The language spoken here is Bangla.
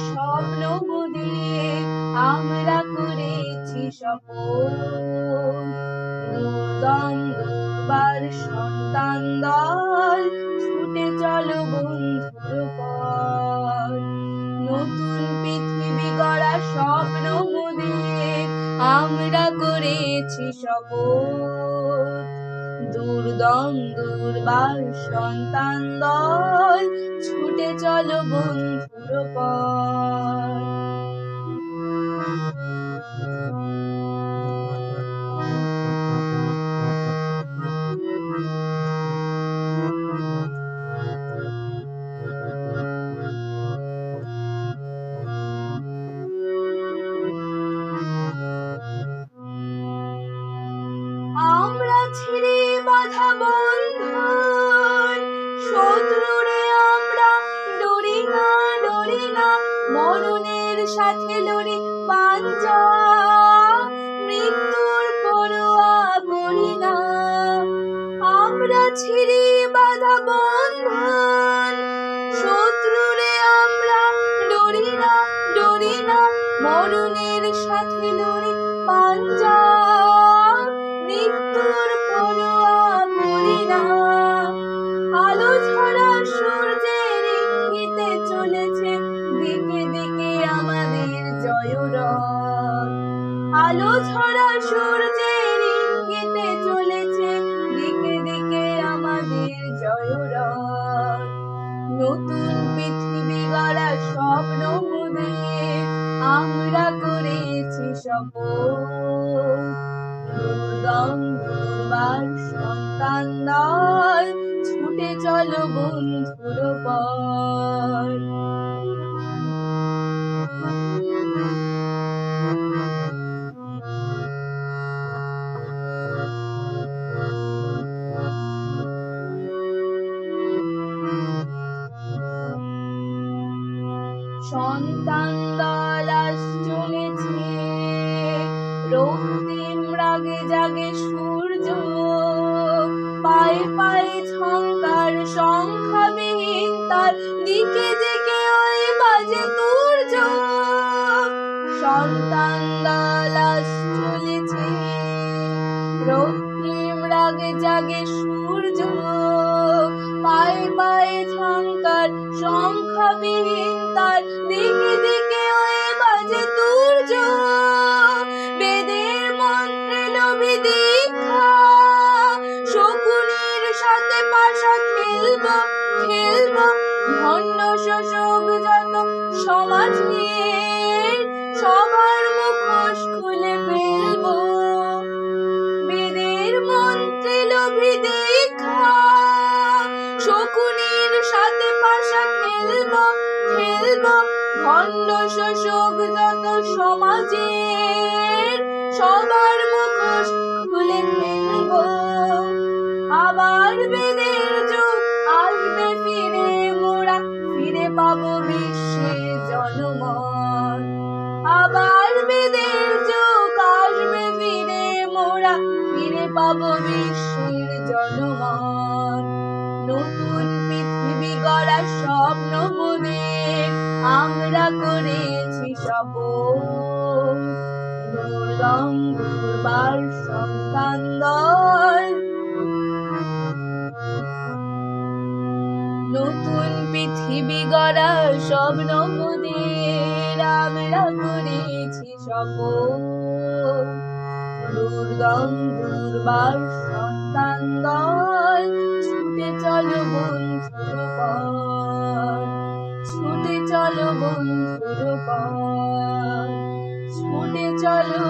স্বপ্ন বুঝিয়ে আমরা করেছি শপথ। দুর্বার সন্তান দল ছুটে চলো বন্ধুর পথ। নতুন পৃথিবী গড়া স্বপ্ন বুঝিয়ে আমরা করেছি শপথ। দুর্বার সন্তান দল ছুটে চলো বন্ধুর পথ। আমরা ছিঁড়ে বাঁধা বন্ধন, শত্রুরে আমরা ডরি না মরণের সাথে লড়ি পাঞ্জা, মৃত্যুর পরোয়া করি না। আমরা ছিঁড়ে বাঁধা বন্ধন, শত্রুরে আমরা ডরি না মরণের সাথে লড়ি পাঞ্জা, মৃত্যুর পরোয়া করি না। আলো ঝরা সূর্যের ইঙ্গিতে চলেছে দিকে দিকে আমাদের জয়রথ। আলো ঝরা সূর্যের ইঙ্গিতে চলেছে দিকে দিকে আমাদের জয়রথ। নতুন পৃথিবী গড়া স্বপ্ন বুঝিয়ে আমরা করেছি শপথ। দুর্বার সন্তান দল ছুটে চলো বন্ধুর পথ। সন্তান দল আজ চলেছে, রক্তিম রাগে জাগে সূর্য, পায়ে পায়ে ঝংকার সংখ্যাবিহীন তার দিকে দিকে ওই বাজে তুর্য। সন্তান দল আজ চলেছে, রক্তিম রাগে জাগে সূর্য, পায়ে পায়ে ঝংকার সংখ্যাবিহীন তার দিকে দিকে ওই বাজে তুর্য। বেদের মন্ত্রে লোভী দীক্ষা, শকুনির সাথে পাশা খেলবো ভণ্ড শোষক যত সমাজের সবার মুখোশ খুলে ফেলবো। বেদের মন্ত্রে লোভী দীক্ষা, শকুনির সাথে পাশা খেলবো ভণ্ড শোষক যত সমাজের সবার মুখোশ খুলে ফেলবো। আবার বেদের যুগ আসবে ফিরে, মোরা ফিরে পাবো বিশ্বের জনমত। আবার বেদের যুগ আসবে ফিরে, মোরা ফিরে পাবো বিশ্বের জনমত। নতুন পৃথিবী গড়া স্বপ্ন বুঝিয়ে আমরা করেছি শপথ। দুর্বার সন্তান দল, নতুন পৃথিবী গড়া স্বপ্ন বুঝিয়ে আমরা করেছি শপথ। দুর্বার সন্তান দল ছুটে চলো বন্ধুর পথ। ছুটে চলো বন্ধুর পথ, ছুটে চলো